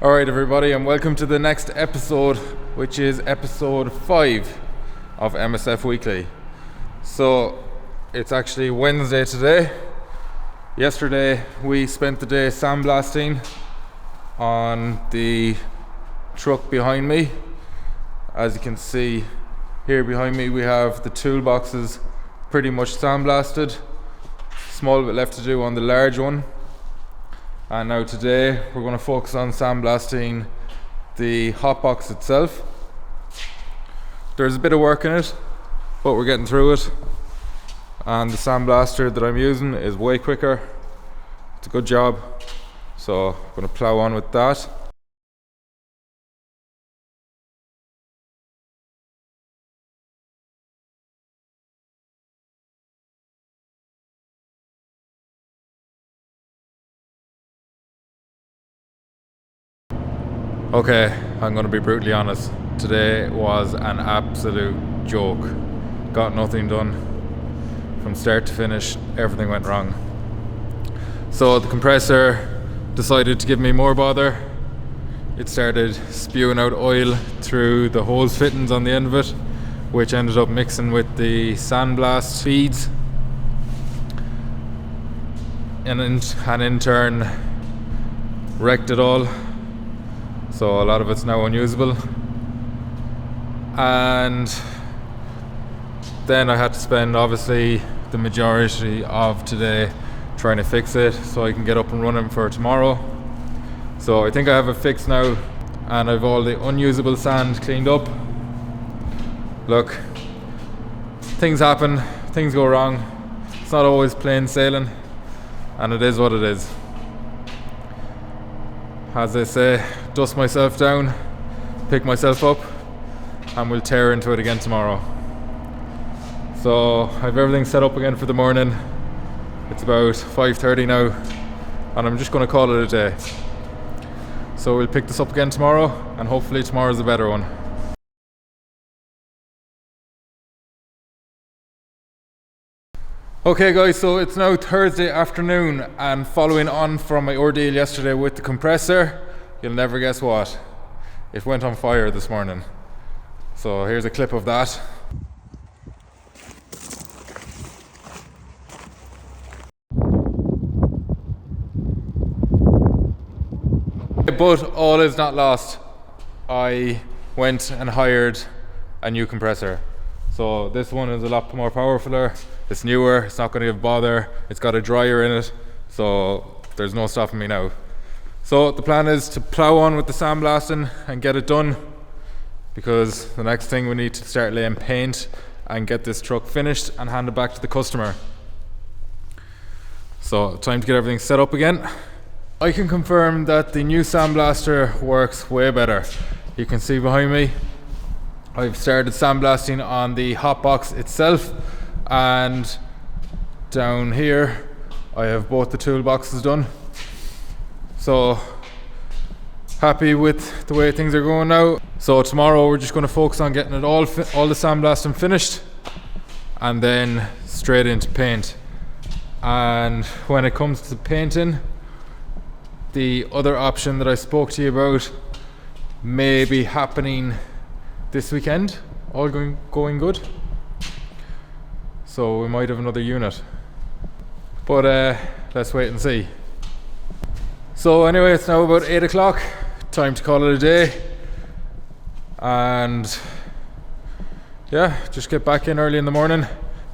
Alright everybody, and welcome to the next episode, which is episode 5 of MSF Weekly. So it's actually Wednesday today. Yesterday we spent the day sandblasting on the truck behind me. As you can see here behind me, we have the toolboxes pretty much sandblasted. Small bit left to do on the large one. And now today we're going to focus on sandblasting the hotbox itself. There's a bit of work in it, but we're getting through it. And the sandblaster that I'm using is way quicker. It's a good job. So I'm going to plow on with that. Okay, I'm going to be brutally honest. Today was an absolute joke. Got nothing done. From start to finish, everything went wrong. So the compressor decided to give me more bother. It started spewing out oil through the hose fittings on the end of it, which ended up mixing with the sandblast feeds. And in turn, wrecked it all. So a lot of it's now unusable. And then I had to spend obviously the majority of today trying to fix it so I can get up and running for tomorrow. So I think I have it fixed now, and I've all the unusable sand cleaned up. Look, things happen, things go wrong. It's not always plain sailing, and it is what it is. As they say, dust myself down, pick myself up, and we'll tear into it again tomorrow. So I have everything set up again for the morning. It's about 5:30 now, and I'm just going to call it a day. So we'll pick this up again tomorrow, and hopefully tomorrow's a better one. Okay guys, so it's now Thursday afternoon, and following on from my ordeal yesterday with the compressor, you'll never guess what. It went on fire this morning. So here's a clip of that. But all is not lost. I went and hired a new compressor. So this one is a lot more powerful. It's newer, it's not going to give bother, it's got a dryer in it, so there's no stopping me now. So the plan is to plow on with the sandblasting and get it done, because the next thing we need to start laying paint and get this truck finished and hand it back to the customer. So time to get everything set up again. I can confirm that the new sandblaster works way better. You can see behind me, I've started sandblasting on the hotbox itself, and down here I have both the toolboxes done. So happy with the way things are going now. So tomorrow we're just going to focus on getting it all the sandblasting finished, and then straight into paint. And when it comes to painting, the other option that I spoke to you about may be happening this weekend, all going good. So we might have another unit, but let's wait and see. So anyway, it's now about 8 o'clock, time to call it a day, and yeah, just get back in early in the morning,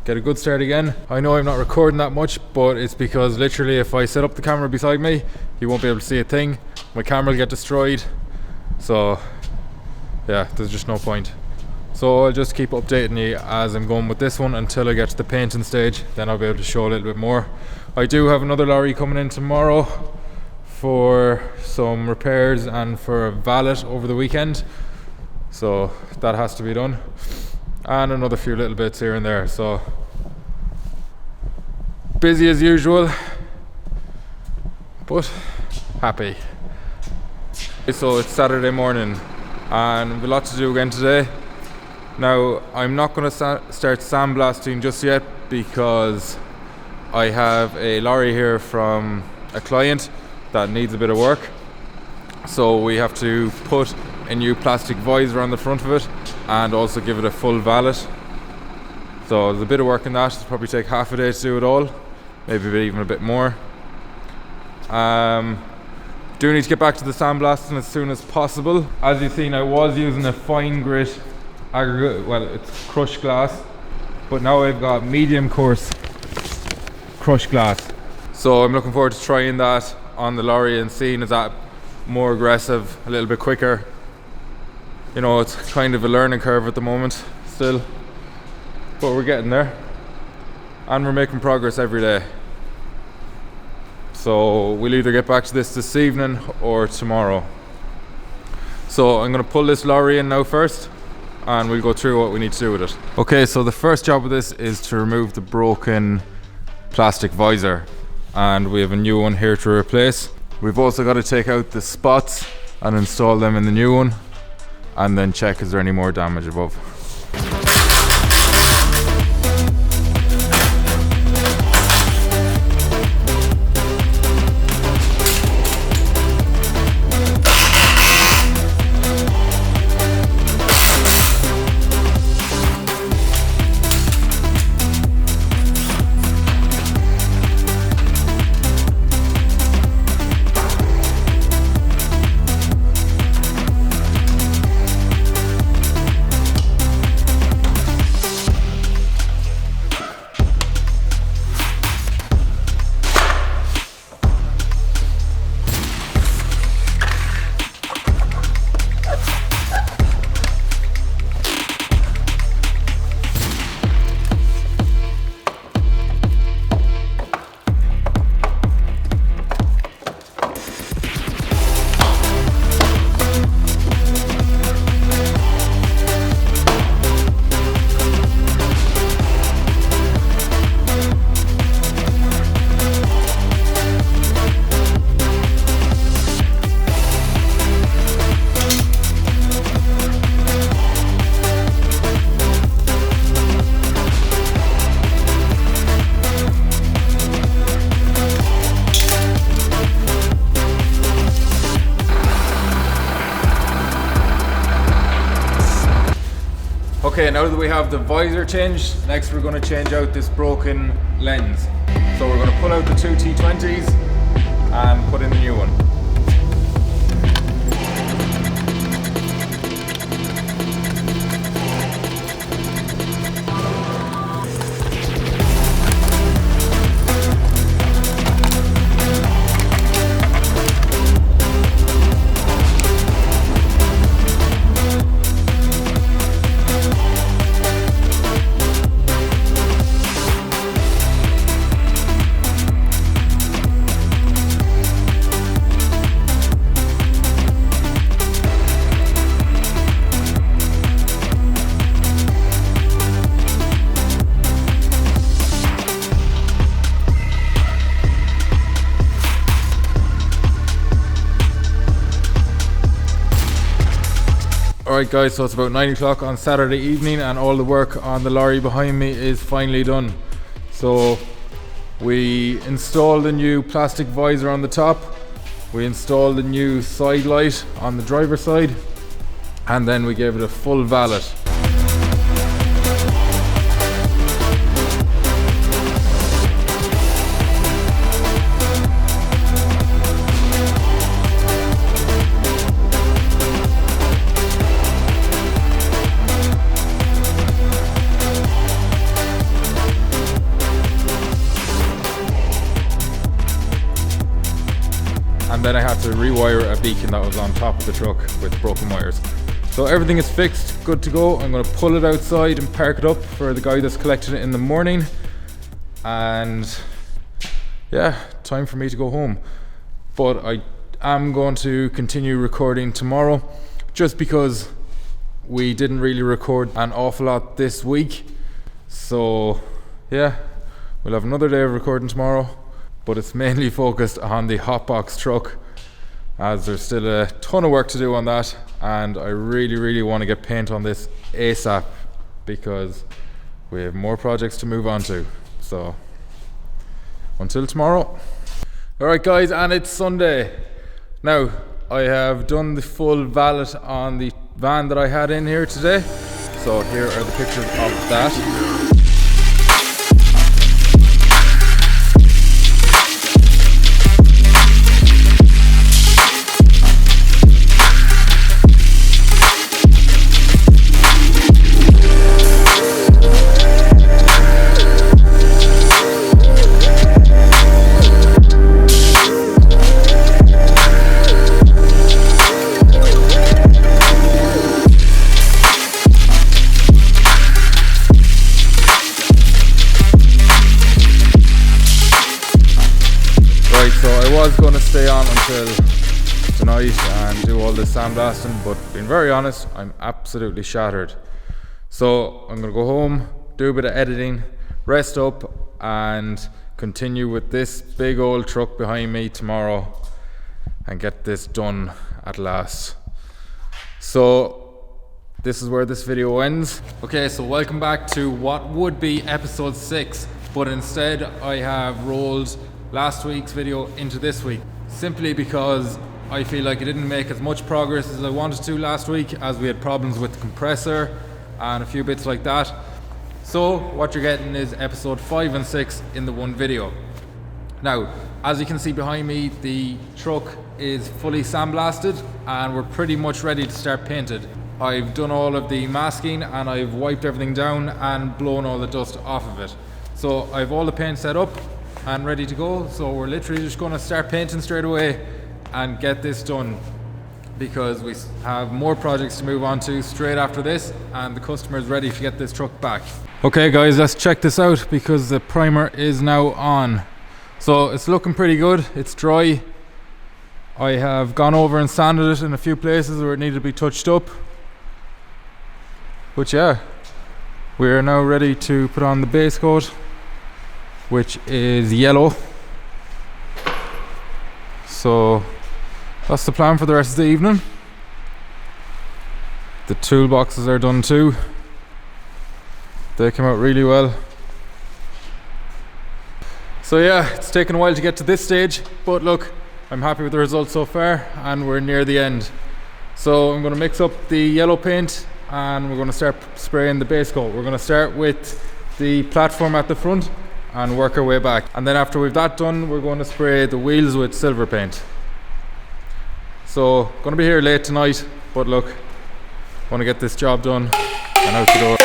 get a good start again. I know I'm not recording that much, but it's because literally if I set up the camera beside me, you won't be able to see a thing. My camera will get destroyed, so yeah, there's just no point. So I'll just keep updating you as I'm going with this one until I get to the painting stage. Then I'll be able to show a little bit more. I do have another lorry coming in tomorrow for some repairs and for a valet over the weekend. So that has to be done. And another few little bits here and there. So busy as usual, but happy. So it's Saturday morning and we've a lot to do again today. Now I'm not going to start sandblasting just yet because I have a lorry here from a client that needs a bit of work. So we have to put a new plastic visor on the front of it and also give it a full valet. So there's a bit of work in that. It'll probably take half a day to do it all, maybe even a bit more. Do need to get back to the sandblasting as soon as possible. As you've seen, I was using a fine grit aggregate, well, it's crushed glass, but now I've got medium coarse crushed glass. So I'm looking forward to trying that on the Lorry and seeing is that more aggressive, a little bit quicker. You know, it's kind of a learning curve at the moment still, but we're getting there and we're making progress every day. So we'll either get back to this evening or tomorrow. So I'm going to pull this Lorry in now first and we'll go through what we need to do with it. Okay, so the first job of this is to remove the broken plastic visor, and we have a new one here to replace. We've also got to take out the spots and install them in the new one, and then check is there any more damage above. Okay, now that we have the visor changed, next we're going to change out this broken lens. So we're going to pull out the two T20s and put in the new one. Alright guys, so it's about 9 o'clock on Saturday evening and all the work on the Lorry behind me is finally done. So we installed the new plastic visor on the top, we installed the new side light on the driver's side, and then we gave it a full valet. And then I had to rewire a beacon that was on top of the truck with broken wires. So everything is fixed, good to go. I'm going to pull it outside and park it up for the guy that's collecting it in the morning. And yeah, time for me to go home. But I am going to continue recording tomorrow, just because we didn't really record an awful lot this week. So yeah, we'll have another day of recording tomorrow. But it's mainly focused on the hotbox truck, as there's still a ton of work to do on that, and I really want to get paint on this ASAP because we have more projects to move on to. So until tomorrow. Alright guys, and it's Sunday. Now I have done the full valet on the van that I had in here today. So here are the pictures of that. So I was going to stay on until tonight and do all this sandblasting, but being very honest, I'm absolutely shattered. So I'm going to go home, do a bit of editing, rest up, and continue with this big old truck behind me tomorrow and get this done at last. So this is where this video ends. Okay, so welcome back to what would be episode 6, but instead I have rolled last week's video into this week, simply because I feel like I didn't make as much progress as I wanted to last week, as we had problems with the compressor and a few bits like that. So what you're getting is episode 5 and 6 in the one video. Now, as you can see behind me, the truck is fully sandblasted and we're pretty much ready to start painted. I've done all of the masking and I've wiped everything down and blown all the dust off of it. So I've all the paint set up and ready to go, so we're literally just going to start painting straight away and get this done, because we have more projects to move on to straight after this and the customer is ready to get this truck back. Okay guys, let's check this out because the primer is now on. So it's looking pretty good, it's dry. I have gone over and sanded it in a few places where it needed to be touched up, but yeah, we are now ready to put on the base coat, which is yellow. So that's the plan for the rest of the evening. The toolboxes are done too. They came out really well. So yeah, it's taken a while to get to this stage, but look, I'm happy with the results so far and we're near the end. So I'm going to mix up the yellow paint and we're going to start spraying the base coat. We're going to start with the platform at the front and work our way back, and then after we've that done, we're going to spray the wheels with silver paint. So going to be here late tonight, but look, want to get this job done and out the door.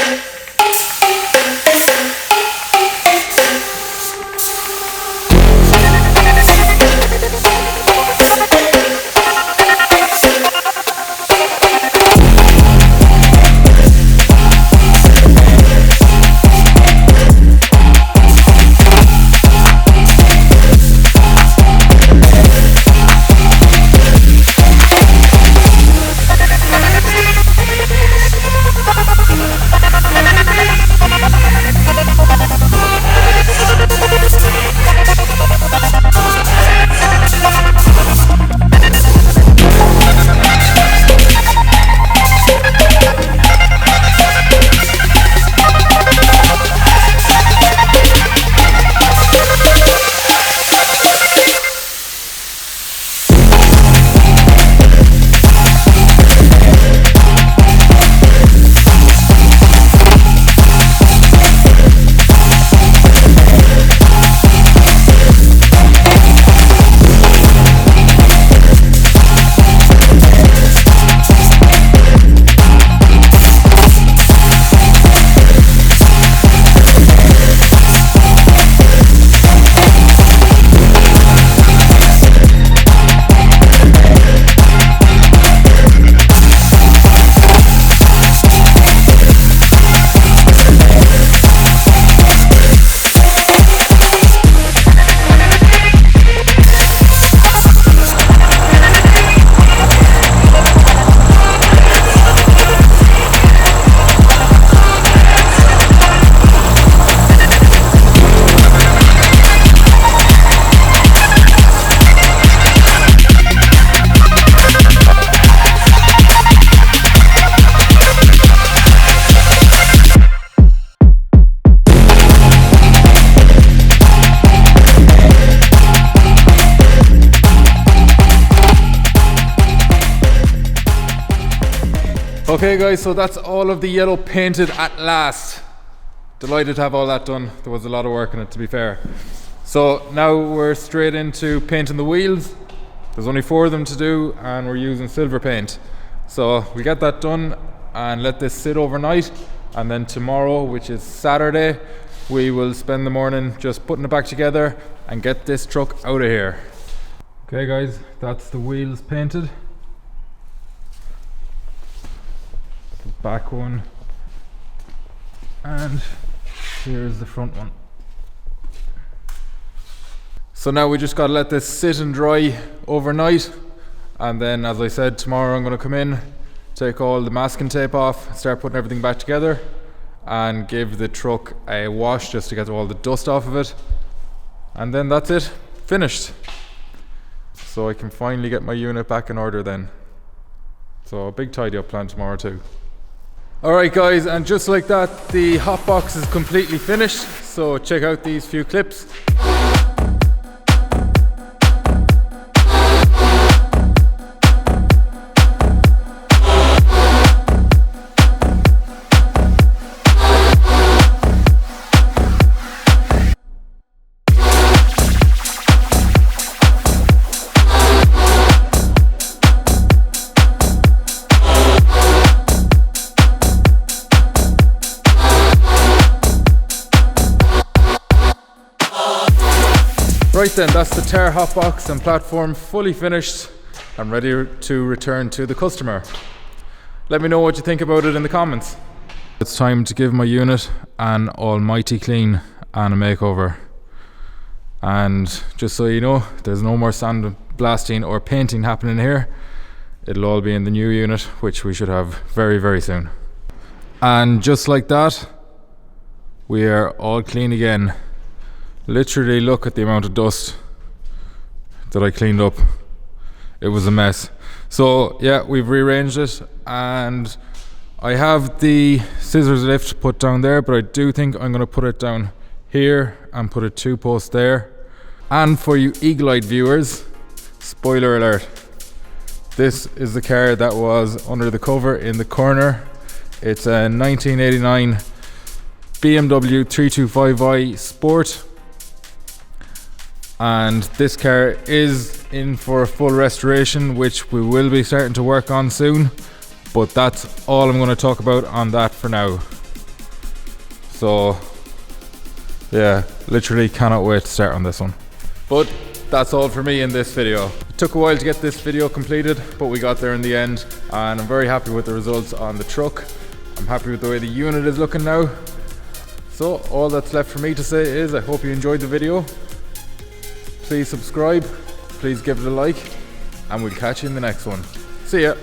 Okay guys, so that's all of the yellow painted at last. Delighted to have all that done. There was a lot of work in it, to be fair. So now we're straight into painting the wheels. There's only 4 of them to do and we're using silver paint. So we get that done and let this sit overnight, and then tomorrow, which is Saturday, we will spend the morning just putting it back together and get this truck out of here. Okay guys, that's the wheels painted. The back one, and here's the front one. So now we just got to let this sit and dry overnight, and then, as I said, tomorrow I'm going to come in, take all the masking tape off, start putting everything back together, and give the truck a wash just to get all the dust off of it, and then that's it, finished. So I can finally get my unit back in order then. So a big tidy up plan tomorrow too. Alright guys, and just like that, the hot box is completely finished. So check out these few clips. Right then, that's the Terre hotbox and platform fully finished and ready to return to the customer. Let me know what you think about it in the comments. It's time to give my unit an almighty clean and a makeover. And just so you know, there's no more sandblasting or painting happening here. It'll all be in the new unit, which we should have very, very soon. And just like that, we are all clean again. Literally look at the amount of dust that I cleaned up. It was a mess. So yeah, we've rearranged it, and I have the scissors lift put down there, but I do think I'm going to put it down here and put a 2-post there. And for you eagle-eyed viewers, spoiler alert, this is the car that was under the cover in the corner. It's a 1989 BMW 325i Sport. And this car is in for a full restoration, which we will be starting to work on soon, but that's all I'm going to talk about on that for now. So yeah, literally cannot wait to start on this one. But that's all for me in this video. It took a while to get this video completed, but we got there in the end, and I'm very happy with the results on the truck. I'm happy with the way the unit is looking now. So all that's left for me to say is I hope you enjoyed the video. Please subscribe, please give it a like, and we'll catch you in the next one. See ya.